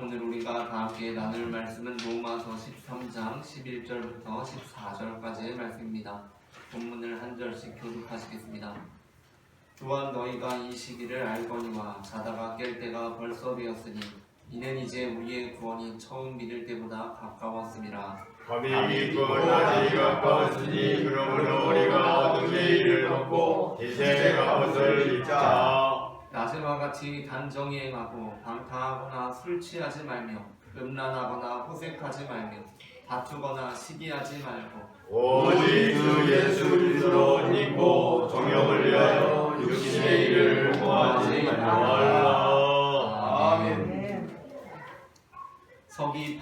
오늘 우리가 다 함께 나눌 말씀은 로마서 13장 11절부터 14절까지의 말씀입니다. 본문을 한 절씩 교독하시겠습니다. 또한 너희가 이 시기를 알거니와 자다가 깰 때가 벌써 되었으니 이는 이제 우리의 구원이 처음 믿을 때보다 가까웠음이라. 밤이 깊고 낮이 가까웠으니 그러므로 우리가 어둠의 일을 덮고 빛의 갑옷을 입자. 낮에와 같이 단정히 행하고 방탕하거나 술 취하지 말며 음란하거나 호색하지 말며 다투거나 시기하지 말고 오직 주 예수 그리스도로 믿고 정욕을 위하여 육신의 일을 구하지 말라. 아멘. 서기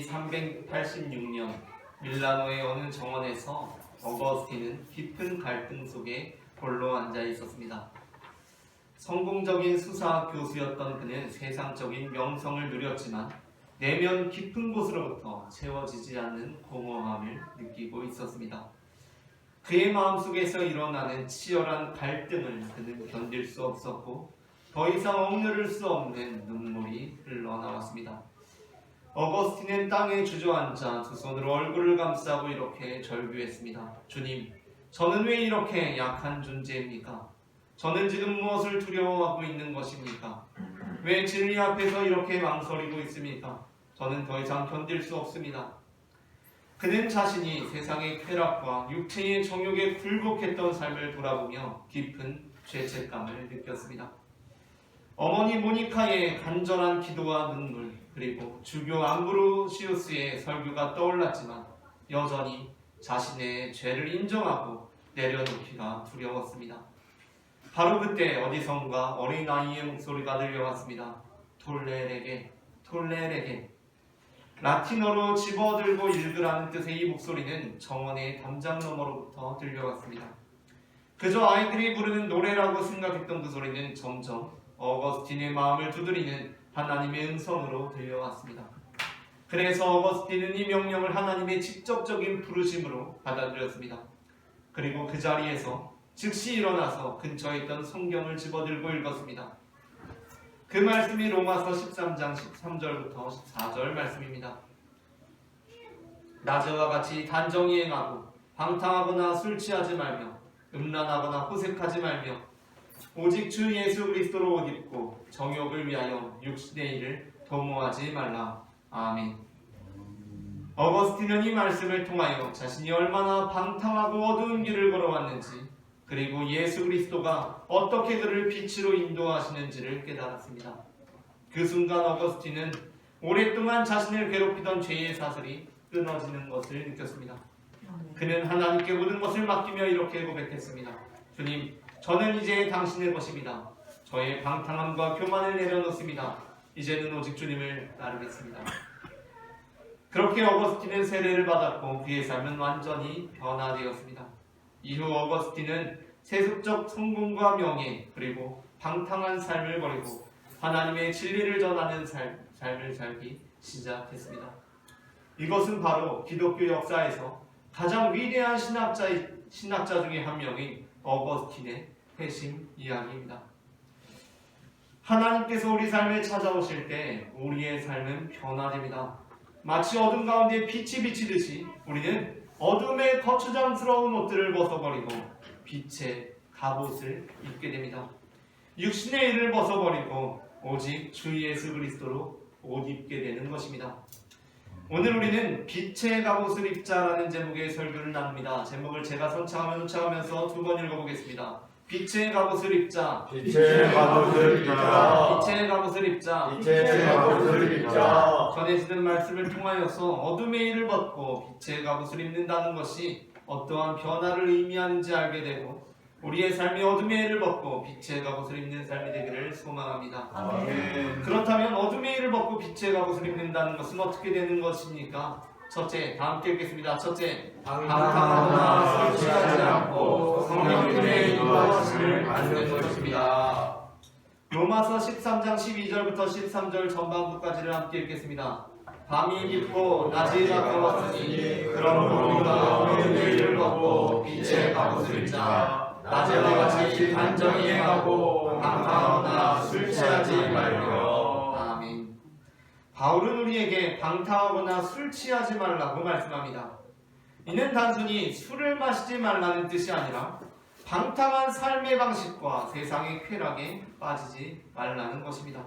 386년 밀라노의 어느 정원에서 어거스틴은 깊은 갈등 속에 홀로 앉아 있었습니다. 성공적인 수사 교수였던 그는 세상적인 명성을 누렸지만 내면 깊은 곳으로부터 채워지지 않는 공허함을 느끼고 있었습니다. 그의 마음속에서 일어나는 치열한 갈등을 그는 견딜 수 없었고 더 이상 억누를 수 없는 눈물이 흘러나왔습니다. 어거스틴은 땅에 주저앉아 두 손으로 얼굴을 감싸고 이렇게 절규했습니다. 주님, 저는 왜 이렇게 약한 존재입니까? 저는 지금 무엇을 두려워하고 있는 것입니까? 왜 진리 앞에서 이렇게 망설이고 있습니까? 저는 더 이상 견딜 수 없습니다. 그는 자신이 세상의 쾌락과 육체의 정욕에 굴복했던 삶을 돌아보며 깊은 죄책감을 느꼈습니다. 어머니 모니카의 간절한 기도와 눈물, 그리고 주교 암브로시우스의 설교가 떠올랐지만 여전히 자신의 죄를 인정하고 내려놓기가 두려웠습니다. 바로 그때 어디선가 어린아이의 목소리가 들려왔습니다. 톨레레게, 톨레레게. 라틴어로 집어들고 읽으라는 뜻의 이 목소리는 정원의 담장 너머로부터 들려왔습니다. 그저 아이들이 부르는 노래라고 생각했던 그 소리는 점점 어거스틴의 마음을 두드리는 하나님의 음성으로 들려왔습니다. 그래서 어거스틴은 이 명령을 하나님의 직접적인 부르심으로 받아들였습니다. 그리고 그 자리에서 즉시 일어나서 근처에 있던 성경을 집어들고 읽었습니다. 그 말씀이 로마서 13장 13절부터 14절 말씀입니다. 낮에와 같이 단정히 행하고 방탕하거나 술 취하지 말며 음란하거나 호색하지 말며 오직 주 예수 그리스도로 옷 입고 정욕을 위하여 육신의 일을 도모하지 말라. 아멘. 어거스틴은 이 말씀을 통하여 자신이 얼마나 방탕하고 어두운 길을 걸어왔는지, 그리고 예수 그리스도가 어떻게 그를 빛으로 인도하시는지를 깨달았습니다. 그 순간 어거스틴은 오랫동안 자신을 괴롭히던 죄의 사슬이 끊어지는 것을 느꼈습니다. 그는 하나님께 모든 것을 맡기며 이렇게 고백했습니다. 주님, 저는 이제 당신의 것입니다. 저의 방탕함과 교만을 내려놓습니다. 이제는 오직 주님을 따르겠습니다. 그렇게 어거스틴은 세례를 받았고 그의 삶은 완전히 변화되었습니다. 이후 어거스틴은 세속적 성공과 명예, 그리고 방탕한 삶을 버리고 하나님의 진리를 전하는 삶을 살기 시작했습니다. 이것은 바로 기독교 역사에서 가장 위대한 신학자 중에 한 명인 어거스틴의 회심 이야기입니다. 하나님께서 우리 삶에 찾아오실 때 우리의 삶은 변화됩니다. 마치 어둠 가운데 빛이 비치듯이 우리는 어둠의 거추장스러운 옷들을 벗어버리고 빛의 갑옷을 입게 됩니다. 육신의 일을 벗어버리고 오직 주 예수 그리스도로 옷 입게 되는 것입니다. 오늘 우리는 빛의 갑옷을 입자라는 제목의 설교를 나눕니다. 제목을 제가 선창하면서 두 번 읽어보겠습니다. 빛의 갑옷을 입자. 빛의 갑옷을 입자. 빛의 갑옷을 입자. 빛의 갑옷을 입자. 전해지는 말씀을 통하여서 어둠의 일을 벗고 빛의 갑옷을 입는다는 것이 어떠한 변화를 의미하는지 알게 되고 우리의 삶이 어둠의 일을 벗고 빛의 갑옷을 입는 삶이 되기를 소망합니다. 아멘. 그렇다면 어둠의 일을 벗고 빛의 갑옷을 입는다는 것은 어떻게 되는 것입니까? 첫째, 다 함께 읽겠습니다. 첫째, 방탕하거나 술 취하지 않고 성령님의 인도하심을 받는 것입니다. 로마서 13장 12절부터 13절 전반부까지를 함께 읽겠습니다. 밤이 깊고 낮이 가까웠으니 그러므로 우리가 어둠의 일을 벗고 빛의 갑옷을 입자. 낮에와 같이 단정히 행하고 방탕하거나 술 취하지 말며. 아멘. 바울은 우리에게 방탕하거나 술 취하지 말라고 말씀합니다. 이는 단순히 술을 마시지 말라는 뜻이 아니라 방탕한 삶의 방식과 세상의 쾌락에 빠지지 말라는 것입니다.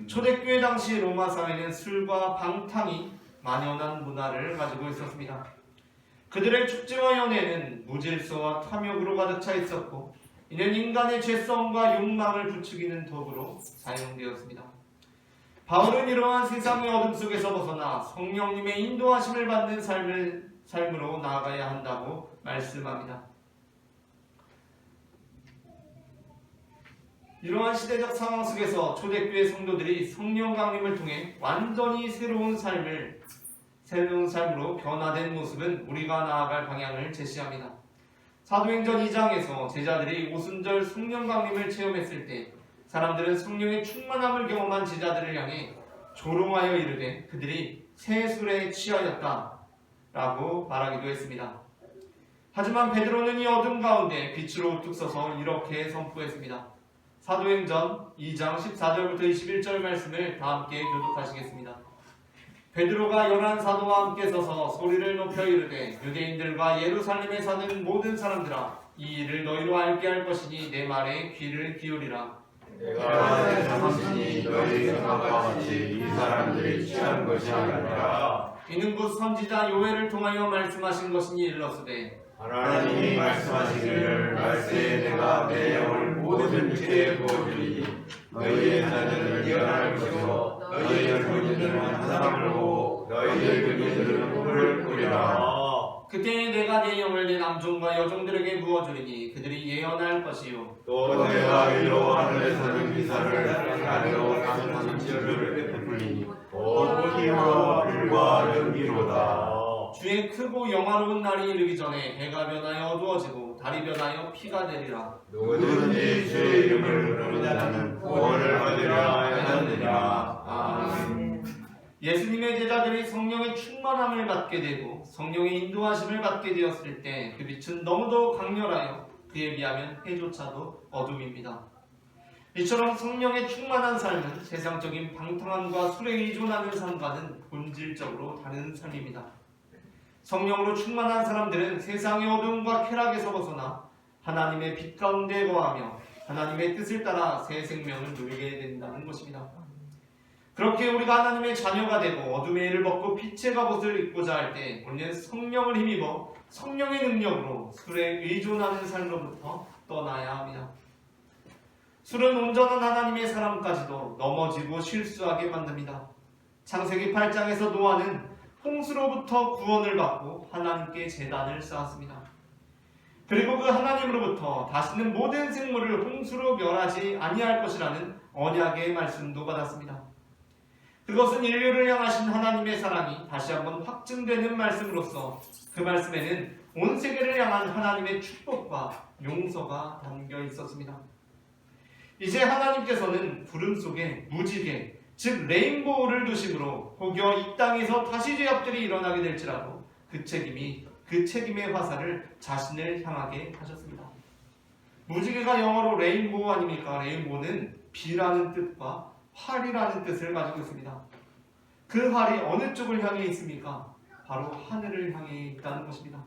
초대교회 당시 로마 사회는 술과 방탕이 만연한 문화를 가지고 있었습니다. 그들의 축제와 연회는 무질서와 탐욕으로 가득 차 있었고, 이는 인간의 죄성과 욕망을 부추기는 도구로 사용되었습니다. 바울은 이러한 세상의 어둠 속에서 벗어나 성령님의 인도하심을 받는 삶으로 나아가야 한다고 말씀합니다. 이러한 시대적 상황 속에서 초대교회 성도들이 성령 강림을 통해 완전히 새로운 삶으로 변화된 모습은 우리가 나아갈 방향을 제시합니다. 사도행전 2장에서 제자들이 오순절 성령 강림을 체험했을 때 사람들은 성령의 충만함을 경험한 제자들을 향해 조롱하여 이르되 그들이 새 술에 취하였다 라고 말하기도 했습니다. 하지만 베드로는 이 어둠 가운데 빛으로 우뚝 서서 이렇게 선포했습니다. 사도행전 2장 14절부터 21절 말씀을 다 함께 교독하시겠습니다. 베드로가 11사도와 함께 서서 소리를 높여 이르되 유대인들과 예루살렘에 사는 모든 사람들아, 이 일을 너희로 알게 할 것이니 내 말에 귀를 기울이라. 내가 생각하시니 너희 생각과 같이 이 사람들이 취한 것이 아니라 이는 곧 선지자 요엘을 통하여 말씀하신 것이니 일러스되 하나님이 말씀하시기를 말세에 내가 내 영을 모든 육체에 부어주리니 너희의 자녀들은 일어날 것이요 너희의 젊은이들은 환상을 보고 너희의 늙은이들은 꿈을 꾸리라. 그때에 내가 내 영을 내 남종과 여종들에게 부어주리니 그들이 예언할 것이요 또 내가 위로 하늘에서는 기사를 하늘로 가득한 지를 베풀리니 곧 힘으로 불과 연기로다. 주의 크고 영화로운 날이 이르기 전에 해가 변하여 어두워지고 달이 변하여 피가 되리라. 누구든지 주의 이름을 부르는 자는 구원을 받으려 하느니라. 아멘. 예수님의 제자들이 성령의 충만함을 받게 되고 성령의 인도하심을 받게 되었을 때 그 빛은 너무도 강렬하여 그에 비하면 해조차도 어둠입니다. 이처럼 성령의 충만한 삶은 세상적인 방탕함과 술에 의존하는 삶과는 본질적으로 다른 삶입니다. 성령으로 충만한 사람들은 세상의 어둠과 쾌락에서 벗어나 하나님의 빛 가운데 거하며 하나님의 뜻을 따라 새 생명을 누리게 된다는 것입니다. 그렇게 우리가 하나님의 자녀가 되고 어둠의 일을 벗고 빛의 갑옷을 입고자 할 때 우리는 성령을 힘입어 성령의 능력으로 술에 의존하는 삶으로부터 떠나야 합니다. 술은 온전한 하나님의 사람까지도 넘어지고 실수하게 만듭니다. 창세기 8장에서 노아는 홍수로부터 구원을 받고 하나님께 제단을 쌓았습니다. 그리고 그 하나님으로부터 다시는 모든 생물을 홍수로 멸하지 아니할 것이라는 언약의 말씀도 받았습니다. 그것은 인류를 향하신 하나님의 사랑이 다시 한번 확증되는 말씀으로서 그 말씀에는 온 세계를 향한 하나님의 축복과 용서가 담겨 있었습니다. 이제 하나님께서는 구름 속에 무지개, 즉 레인보우를 두심으로 혹여 이 땅에서 다시 죄악들이 일어나게 될지라도 그 책임의 화살을 자신을 향하게 하셨습니다. 무지개가 영어로 레인보우 아닙니까? 레인보우는 비라는 뜻과 활이라는 뜻을 가지고 있습니다. 그 활이 어느 쪽을 향해 있습니까? 바로 하늘을 향해 있다는 것입니다.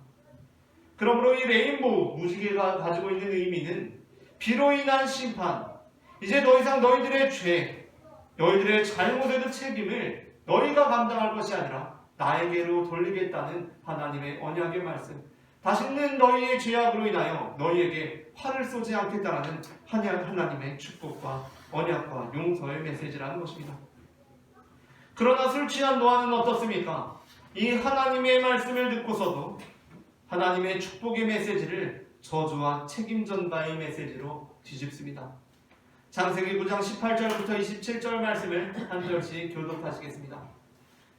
그러므로 이 레인보우, 무지개가 가지고 있는 의미는 비로 인한 심판, 이제 더 이상 너희들의 죄, 너희들의 잘못에도 책임을 너희가 감당할 것이 아니라 나에게로 돌리겠다는 하나님의 언약의 말씀, 다시는 너희의 죄악으로 인하여 너희에게 화를 쏘지 않겠다라는 하나님의 축복과 언약과 용서의 메시지라는 것입니다. 그러나 술 취한 노아는 어떻습니까? 이 하나님의 말씀을 듣고서도 하나님의 축복의 메시지를 저주와 책임 전가의 메시지로 뒤집습니다. 창세기 9장 18절부터 27절 말씀을 한 절씩 교독하시겠습니다.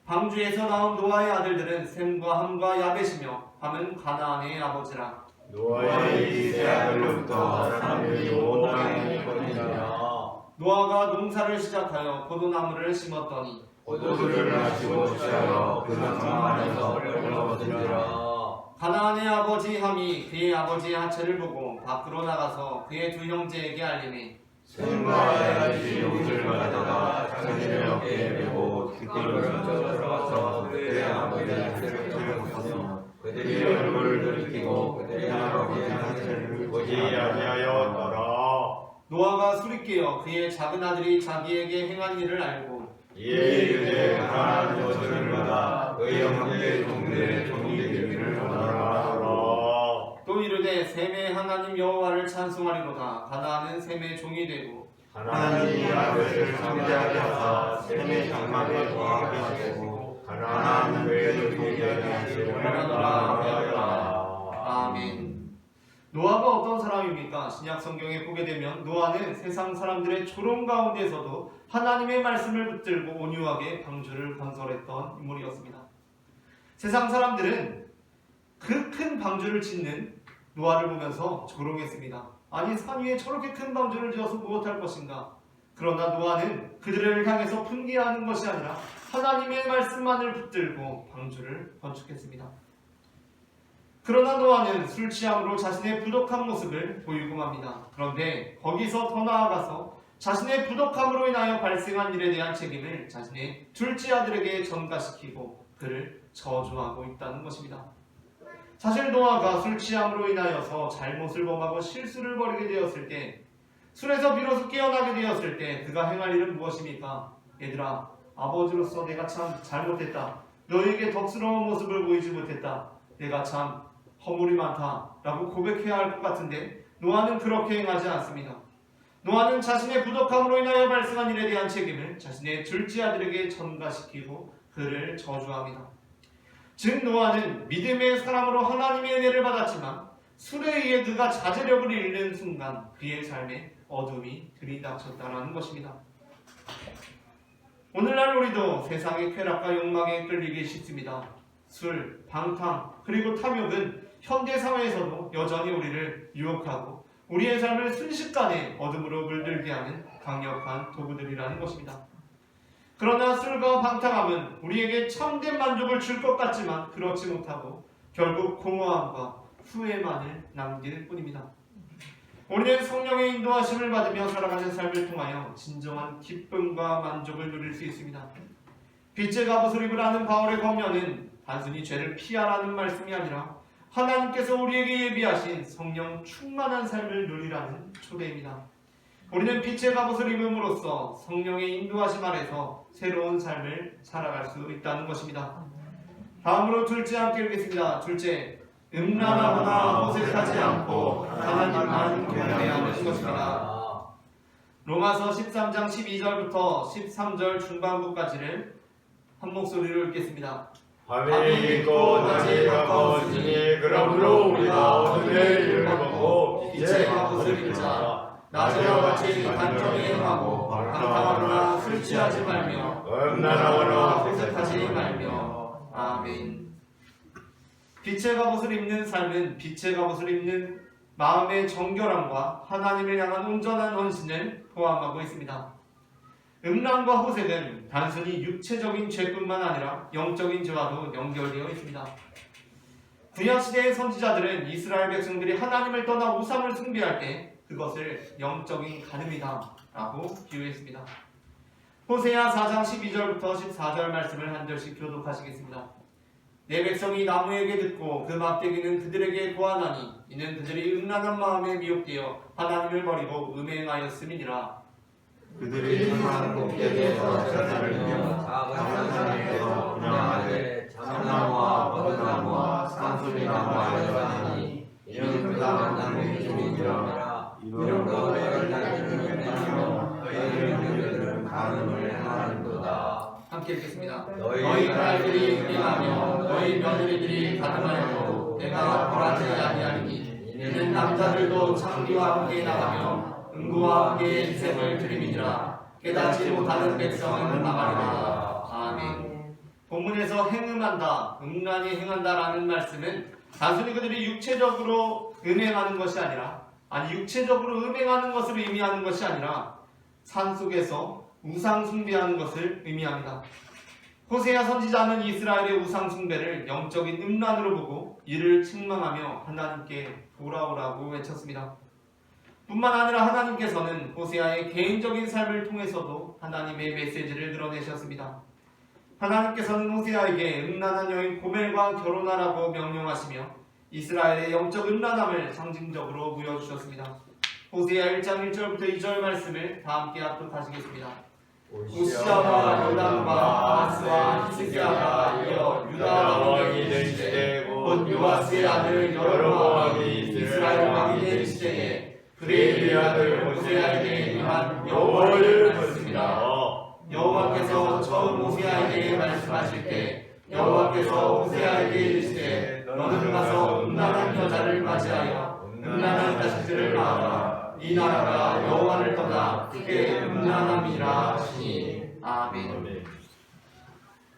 방주에서 나온 노아의 아들들은 셈과 함과 야벳이며 함은 가나안의 아버지라. 노아의 세 아들로부터 사람들이 온 땅에 있거니와 노아가 농사를 시작하여 포도나무를 심었더니 포도주를 마시고 취하여 그 상상 안에서 벌거벗은지라. 가나안의 아버지 함이 그의 아버지의 하체를 보고 밖으로 나가서 그의 두 형제에게 알리니 셈과 야벳이 옷을 가져다가 자기네 어깨에 메고 들어가서 그들의 아버지의 죄를 묻었으며 그들이 얼굴을 돌이키고 그들의 아버지의 상처를 보지 아니하였더라. 노아가 술이 깨어 그의 작은 아들이 자기에게 행한 일을 알고 이에 그의 가난한 것을 받아 그의 형제 종들의 종이 되기를 원하노라. 또 이르되 셈의 하나님 여호와를 찬송하리로다. 가나안은 셈의 종이 되고 하나님이 아들을 상대하게 하사 셈의 장막에 거하게 하시고 가나안은 그의 종이 되게 하시고 원하노라 하였다. 아멘. 노아가 어떤 사람입니까? 신약 성경에 보게 되면 노아는 세상 사람들의 조롱 가운데서도 하나님의 말씀을 붙들고 온유하게 방주를 건설했던 인물이었습니다. 세상 사람들은 그 큰 방주를 짓는 노아를 보면서 조롱했습니다. 아니, 산 위에 저렇게 큰 방주를 지어서 무엇할 것인가? 그러나 노아는 그들을 향해서 분개하는 것이 아니라 하나님의 말씀만을 붙들고 방주를 건축했습니다. 그러나 노아는 술 취함으로 자신의 부족한 모습을 보이고 맙니다. 그런데 거기서 더 나아가서 자신의 부족함으로 인하여 발생한 일에 대한 책임을 자신의 둘째 아들에게 전가시키고 그를 저주하고 있다는 것입니다. 사실 노아가 술 취함으로 인하여서 잘못을 범하고 실수를 벌이게 되었을 때, 술에서 비로소 깨어나게 되었을 때 그가 행할 일은 무엇입니까? 얘들아, 아버지로서 내가 참 잘못했다. 너에게 덕스러운 모습을 보이지 못했다. 내가 참 허물이 많다 라고 고백해야 할 것 같은데 노아는 그렇게 행하지 않습니다. 노아는 자신의 부족함으로 인하여 발생한 일에 대한 책임을 자신의 둘째 아들에게 전가시키고 그를 저주합니다. 즉 노아는 믿음의 사람으로 하나님의 은혜를 받았지만 술에 의해 그가 자제력을 잃는 순간 그의 삶에 어둠이 들이닥쳤다는 것입니다. 오늘날 우리도 세상의 쾌락과 욕망에 끌리기 쉽습니다. 술, 방탕, 그리고 탐욕은 현대사회에서도 여전히 우리를 유혹하고 우리의 삶을 순식간에 어둠으로 물들게 하는 강력한 도구들이라는 것입니다. 그러나 술과 방탕함은 우리에게 참된 만족을 줄 것 같지만 그렇지 못하고 결국 공허함과 후회만을 남길 뿐입니다. 우리는 성령의 인도하심을 받으며 살아가는 삶을 통하여 진정한 기쁨과 만족을 누릴 수 있습니다. 빛의 갑옷을 입으라는 바울의 권면은 단순히 죄를 피하라는 말씀이 아니라 하나님께서 우리에게 예비하신 성령 충만한 삶을 누리라는 초대입니다. 우리는 빛의 갑옷을 입음으로써 성령의 인도하심 아래서 새로운 삶을 살아갈 수 있다는 것입니다. 다음으로 둘째 함께 읽겠습니다. 둘째, 음란하거나 호색하지 않고 하나님만 경배하는 것입니다. 로마서 13장 12절부터 13절 중반부까지를 한 목소리로 읽겠습니다. 밤이 있고 낮이 가까워지니 그러므로 우리가 어둠의 일을 벗고 빛의 갑옷을 입자. 낮에와 같이 단정히 행하고 방탕하거나 술 취하지 말며 음란하거나 호색하지 말며. 아멘. 빛의 갑옷을 입는 삶은 빛의 갑옷을 입는 마음의 정결함과 하나님을 향한 온전한 헌신을 포함하고 있습니다. 음란과 호색은 단순히 육체적인 죄뿐만 아니라 영적인 죄와도 연결되어 있습니다. 구약시대의 선지자들은 이스라엘 백성들이 하나님을 떠나 우상을 숭배할 때 그것을 영적인 간음이다 라고 비유했습니다. 호세아 4장 12절부터 14절 말씀을 한 절씩 교독하시겠습니다. 내 백성이 나무에게 듣고 그 막대기는 그들에게 고하나니 이는 그들이 음란한 마음에 미혹되어 하나님을 버리고 음행하였음이니라. 그들이 천만 꼭대기에서 전을 들며 작은 산에서 분양하되 참나무와 버드나무와 산수리나무와 여전하니 이는 그가 만나는 기준이라. 이름으로 너희를 날리는 너희의 형제들은 간음을 행하는도다. 함께 읽겠습니다. 너희 딸들이 음행하며 너희 며느리들이 간음하여도 내가 벌하지 아니하리니 이는 남자들도 창기와 함께 나가며 음부와 함께 인생을 들이미니라. 깨닫지 못하는 백성은 망하리라. 아멘. 본문에서 행음한다, 음란히 행한다라는 말씀은 단순히 그들이 육체적으로 음행하는 것이 아니라 육체적으로 음행하는 것을 의미하는 것이 아니라 산속에서 우상 숭배하는 것을 의미합니다. 호세아 선지자는 이스라엘의 우상 숭배를 영적인 음란으로 보고 이를 책망하며 하나님께 돌아오라고 외쳤습니다. 뿐만 아니라 하나님께서는 호세아의 개인적인 삶을 통해서도 하나님의 메시지를 드러내셨습니다. 하나님께서는 호세아에게 음란한 여인 고멜과 결혼하라고 명령하시며 이스라엘의 영적 음란함을 상징적으로 보여주셨습니다. 호세아 1장 1절부터 2절 말씀을 다 함께 합독하시겠습니다. 우시아와 요담과 아하스와 히스기야가 이어 유다 왕이 된 시대 곧 요아스의 아들 여로보암이 이스라엘 왕이 된 시대에 그의 아들 호세아에게 임한 여호와를 봤습니다. 여호와께서 처음 호세아에게 말씀하실 때 여호와께서 호세아에게 이르시되 너는 가서 음란한 여자를 맞이하여 음란한 자식들을 낳아라. 이 나라가 여호와를 떠나 크게 음란함이라 하시니. 아멘.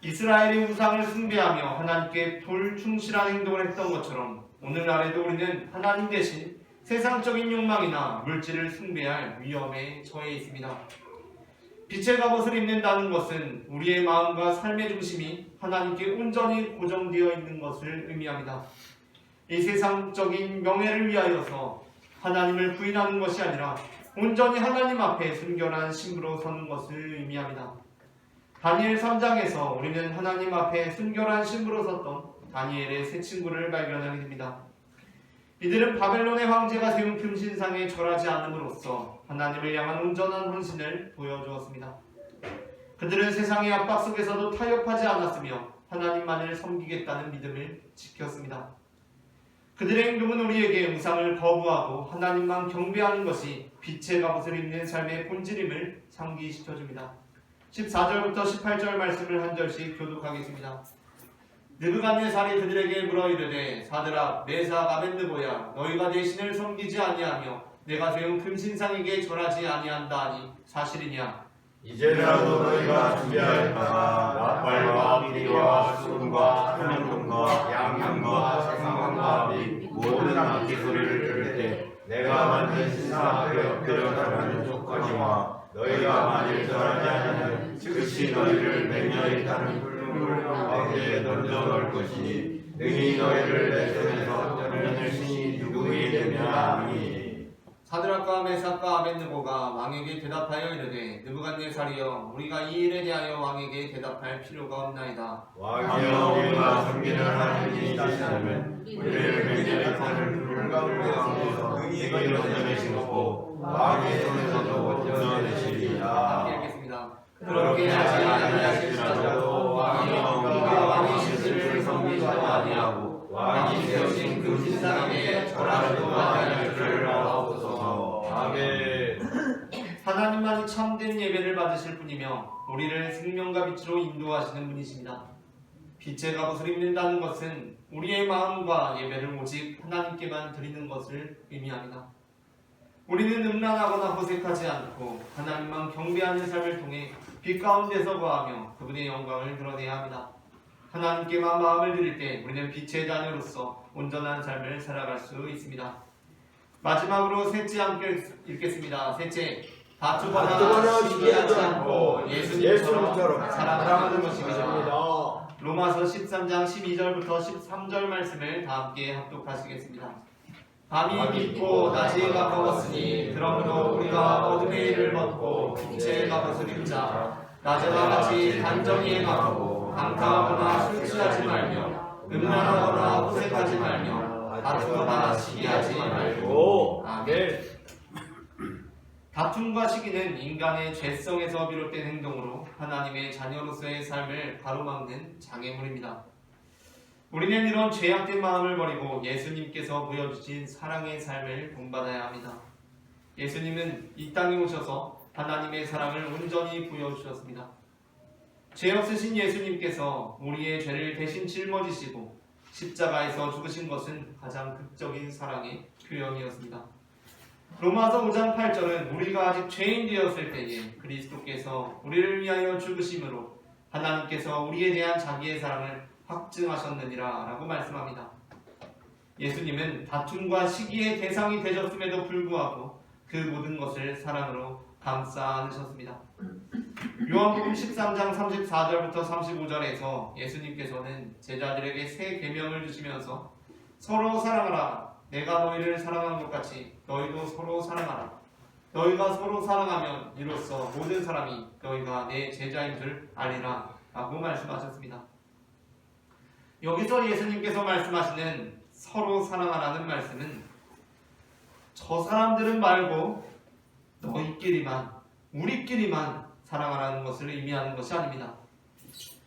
이스라엘이 우상을 숭배하며 하나님께 불충실한 행동을 했던 것처럼 오늘날에도 우리는 하나님 대신 세상적인 욕망이나 물질을 숭배할 위험에 처해 있습니다. 빛의 갑옷을 입는다는 것은 우리의 마음과 삶의 중심이 하나님께 온전히 고정되어 있는 것을 의미합니다. 이 세상적인 명예를 위하여서 하나님을 부인하는 것이 아니라 온전히 하나님 앞에 순결한 신부로 서는 것을 의미합니다. 다니엘 3장에서 우리는 하나님 앞에 순결한 신부로 섰던 다니엘의 세 친구를 발견하게 됩니다. 이들은 바벨론의 황제가 세운 금신상에 절하지 않음으로써 하나님을 향한 온전한 헌신을 보여주었습니다. 그들은 세상의 압박 속에서도 타협하지 않았으며 하나님만을 섬기겠다는 믿음을 지켰습니다. 그들의 행동은 우리에게 우상을 거부하고 하나님만 경배하는 것이 빛의 갑옷을 입는 삶의 본질임을 상기시켜줍니다. 14절부터 18절 말씀을 한 절씩 교독하겠습니다. 느부갓네살이 그들에게 물어 이르되 사드락 메삭 아벳느고야 너희가 내 신을 섬기지 아니하며 내가 세운 금신상에게 절하지 아니한다 하니 사실이냐? 이제라도 너희가 준비할 바가 나팔과 피리와 수금과 현금과 양념과 생강과 및 모든 악기 소리를 들을 때 내가 만든 신상 앞에 엎드려 절하는 족하니와 너희가 만일 절하지 아니하면 즉시 너희를 맹렬히 타는 훌륭을 가운데 던져 넣을 것이니 능히 너희를 내 손에서 떼어낼 신이 누구이겠느냐 하니. 사드락과 메삭과 아벳느고가 왕에게 대답하여 이르되 느부갓네살이여 우리가 이 일에 대하여 왕에게 대답할 필요가 없나이다. 왕이여 우리가 섬기는 하나님이 있으시다면 우리를 맹렬히 타는 훌 가운데서 능히 던져내시고 왕의 손에서도 던져내시리이다. 함께 읽겠습니다. 그렇게 하지 아니하실지라도 왕이여 우리가 왕의 신들을 섬기지도 아니하고 왕이 세우신 그 신상에게 절하지도 아니할 줄을 알아옵소서. 아멘. 하나님만이 참된 예배를 받으실 분이며 우리를 생명과 빛으로 인도하시는 분이십니다. 빛의 갑옷을 입는다는 것은 우리의 마음과 예배를 오직 하나님께만 드리는 것을 의미합니다. 우리는 음란하거나 호색하지 않고 하나님만 경배하는 삶을 통해 빛 가운데서 거하며 그분의 영광을 드러내야 합니다. 하나님께만 마음을 드릴 때 우리는 빛의 자녀로서 온전한 삶을 살아갈 수 있습니다. 마지막으로 셋째 함께 읽겠습니다. 셋째, 다투거나 시기하지 않고 예수님처럼 사랑하는 것입니다. 로마서 13장 12절부터 13절 말씀을 다 함께 합독하시겠습니다. 밤이 깊고 낮이 가까웠으니 그러므로 우리가 어둠의 일을 벗고 빛의 갑옷을 입자. 낮에와 같이 단정히 행하고 강탈하거나 술 취하지 말며 음란하거나 호색하지 말며 다투거나 시기하지 말고. 아멘. 다툼과 시기는 인간의 죄성에서 비롯된 행동으로 하나님의 자녀로서의 삶을 가로막는 장애물입니다. 우리는 이런 죄악된 마음을 버리고 예수님께서 보여주신 사랑의 삶을 본받아야 합니다. 예수님은 이 땅에 오셔서 하나님의 사랑을 온전히 보여주셨습니다. 죄 없으신 예수님께서 우리의 죄를 대신 짊어지시고 십자가에서 죽으신 것은 가장 극적인 사랑의 표현이었습니다. 로마서 5장 8절은 우리가 아직 죄인 되었을 때에 그리스도께서 우리를 위하여 죽으심으로 하나님께서 우리에 대한 자기의 사랑을 확증하셨느니라 라고 말씀합니다. 예수님은 다툼과 시기의 대상이 되셨음에도 불구하고 그 모든 것을 사랑으로 감싸 안으셨습니다. 요한복음 13장 34절부터 35절에서 예수님께서는 제자들에게 새 계명을 주시면서 서로 사랑하라. 내가 너희를 사랑한 것 같이 너희도 서로 사랑하라. 너희가 서로 사랑하면 이로써 모든 사람이 너희가 내 제자인 줄 아리라 라고 말씀하셨습니다. 여기서 예수님께서 말씀하시는 서로 사랑하라는 말씀은 저 사람들은 말고 너희끼리만, 우리끼리만 사랑하라는 것을 의미하는 것이 아닙니다.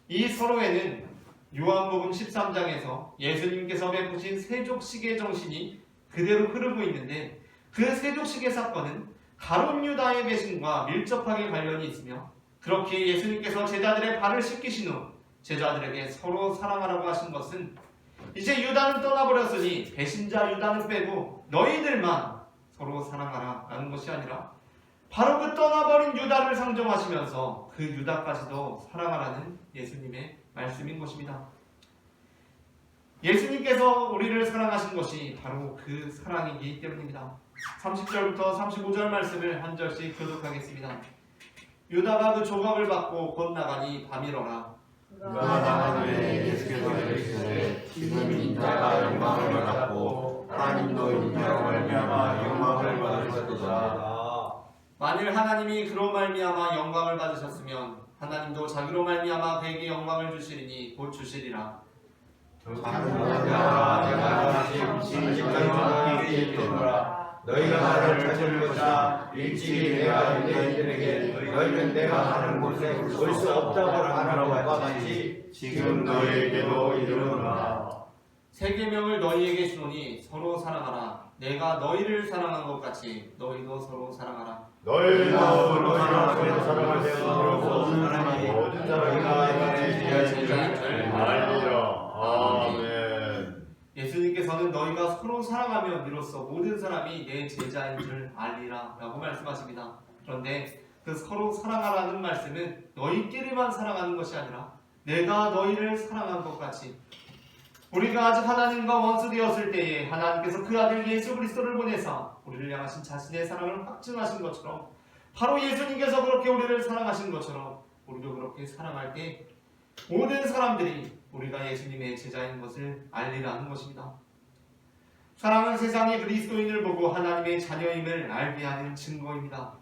이 서로에는 요한복음 13장에서 예수님께서 베푸신 세족식의 정신이 그대로 흐르고 있는데, 그 세족식의 사건은 가룟 유다의 배신과 밀접하게 관련이 있으며, 그렇게 예수님께서 제자들의 발을 씻기신 후 제자들에게 서로 사랑하라고 하신 것은 이제 유다는 떠나버렸으니 배신자 유다는 빼고 너희들만 서로 사랑하라 라는 것이 아니라, 바로 그 떠나버린 유다를 상정하시면서 그 유다까지도 사랑하라는 예수님의 말씀인 것입니다. 예수님께서 우리를 사랑하신 것이 바로 그 사랑이기 때문입니다. 30절부터 35절 말씀을 한 절씩 교독하겠습니다. 유다가 그 조각을 받고 곧 나가니 밤이러라. 그가 나간 후에 예수께서 이르시되 지금 인자가 영광을 받았고 하나님도 인자로 말미암아 영광을 받으셨도다. 만일 하나님이 그로 말미암아 영광을 받으셨으면 하나님도 자기로 말미암아 그에게 영광을 주시리니 곧 주시리라. 장군자가 내가 다시 진실까지 이르노라. 너희가 나를 찾으려자 일찍이 내가 너희들에게 너희는 내가 가는 곳에 올 수 없다고 하는 것과 같이 지금 너희에게도 이르노라. 세 계명을 너희에게 주노니 서로 사랑하라. 내가 너희를 사랑한 것 같이 너희도 서로 사랑하라. 너희도 서로 사랑할 때로 모든 사람이 모든 사람이가 너희의 제자인 줄 알리라. 아멘. 예수님께서는 너희가 서로 사랑하면 이로써 모든 사람이 내 제자인 줄 알리라 라고 말씀하십니다. 그런데 그 서로 사랑하라는 말씀은 너희끼리만 사랑하는 것이 아니라 내가 너희를 사랑한 것 같이, 우리가 아직 하나님과 원수 되었을 때에 하나님께서 그 아들 예수 그리스도를 보내사 우리를 향하신 자신의 사랑을 확증하신 것처럼, 바로 예수님께서 그렇게 우리를 사랑하신 것처럼 우리도 그렇게 사랑할 때 모든 사람들이 우리가 예수님의 제자인 것을 알리라는 것입니다. 사랑은 세상의 그리스도인을 보고 하나님의 자녀임을 알게 하는 증거입니다.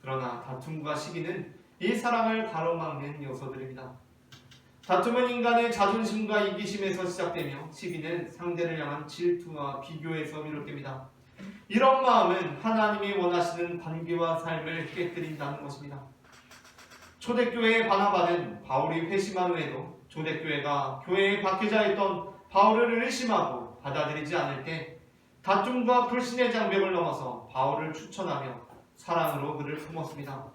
그러나 다툼과 시기는 이 사랑을 가로막는 요소들입니다. 다툼은 인간의 자존심과 이기심에서 시작되며, 시기는 상대를 향한 질투와 비교에서 비롯됩니다. 이런 마음은 하나님이 원하시는 관계와 삶을 깨뜨린다는 것입니다. 초대교회의 바나바는 바울이 회심한 후에도 초대교회가 교회의 박해자였던 바울을 의심하고 받아들이지 않을 때 다툼과 불신의 장벽을 넘어서 바울을 추천하며 사랑으로 그를 품었습니다.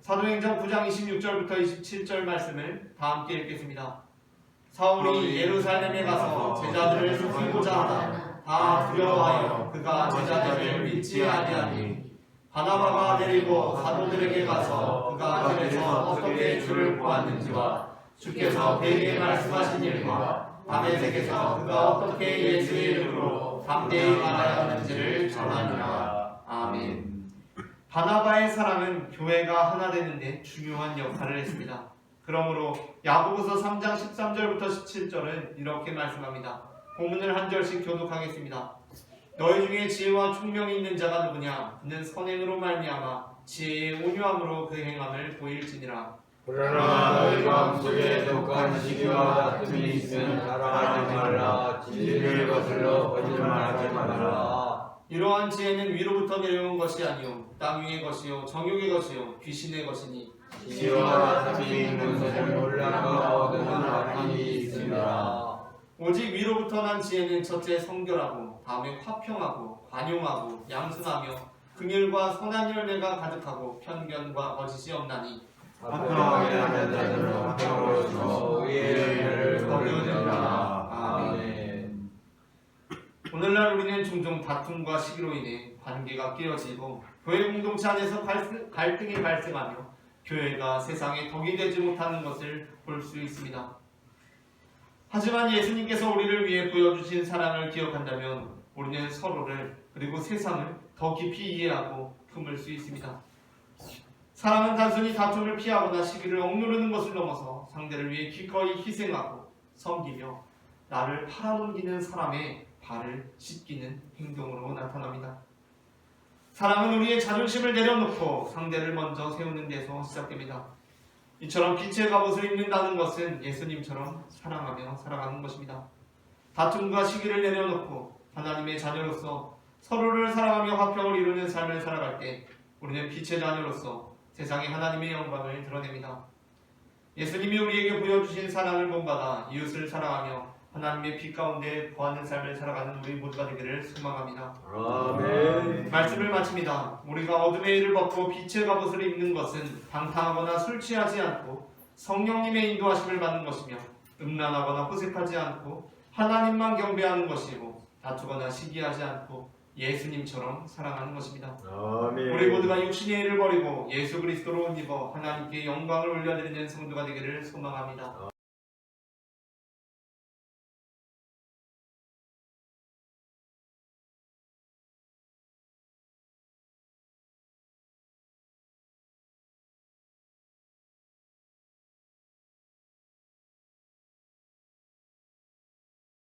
사도행전 9장 26절부터 27절 말씀을 다 함께 읽겠습니다. 사울이 예루살렘에 가서 제자들을 속이고자 하나 다 두려워하여 그가 제자들을 믿지 아니하니, 바나바가 데리고 사도들에게 가서 그가 길에서 어떻게 주를 보았는지와 주께서 그에게 말씀하신 일과 다메섹에서 그가 어떻게 예수의 이름으로 담대히 말하였는지를 전하니라. 아멘. 바나바의 사랑은 교회가 하나 되는데 중요한 역할을 했습니다. 그러므로 야고보서 3장 13절부터 17절은 이렇게 말씀합니다. 본문을 한 절씩 교독하겠습니다. 너희 중에 지혜와 총명이 있는 자가 누구냐? 그는 선행으로 말미암아 지혜의 온유함으로 그 행함을 보일지니라. 그러나 너희 마음속에 독한 시기와 다툼이 있으면 사랑하지 말라. 진리를 거슬러 거짓말하지 말라. 이러한 지혜는 위로부터 내려온 것이 아니요 땅 위의 것이요 정욕의 것이요 귀신의 것이니, 지혜와 다툼이 있는 것은 혼란과 얻는 아픔이 있습니다. 오직 위로부터 난 지혜는 첫째 성결하고 다음에 화평하고 관용하고 양순하며 긍휼과 선한 열매가 가득하고 편견과 거짓이 없나니, 화평하게 하는 자들은 화평으로서 의의 열매를 거두리라. 아멘. 오늘날 우리는 종종 다툼과 시기로 인해 관계가 깨어지고 교회 공동체 안에서 갈등이 발생하며 교회가 세상에 덕이 되지 못하는 것을 볼 수 있습니다. 하지만 예수님께서 우리를 위해 보여주신 사랑을 기억한다면 우리는 서로를 그리고 세상을 더 깊이 이해하고 품을 수 있습니다. 사랑은 단순히 다툼을 피하거나 시기를 억누르는 것을 넘어서 상대를 위해 기꺼이 희생하고 섬기며 나를 팔아넘기는 사람의 발을 씻기는 행동으로 나타납니다. 사랑은 우리의 자존심을 내려놓고 상대를 먼저 세우는 데서 시작됩니다. 이처럼 빛의 갑옷을 입는다는 것은 예수님처럼 사랑하며 살아가는 것입니다. 다툼과 시기를 내려놓고 하나님의 자녀로서 서로를 사랑하며 화평을 이루는 삶을 살아갈 때 우리는 빛의 자녀로서 세상에 하나님의 영광을 드러냅니다. 예수님이 우리에게 보여주신 사랑을 본받아 이웃을 사랑하며 하나님의 빛 가운데 거하는 삶을 살아가는 우리 모두가 되기를 소망합니다. 아멘. 말씀을 마칩니다. 우리가 어둠의 일을 벗고 빛의 갑옷을 입는 것은 방탕하거나 술 취하지 않고 성령님의 인도하심을 받는 것이며 음란하거나 호색하지 않고 하나님만 경배하는 것이고 다투거나 시기하지 않고 예수님처럼 사랑하는 것입니다. 아멘. 우리 모두가 육신의 일을 버리고 예수 그리스도로 옷 입어 하나님께 영광을 올려드리는 성도가 되기를 소망합니다.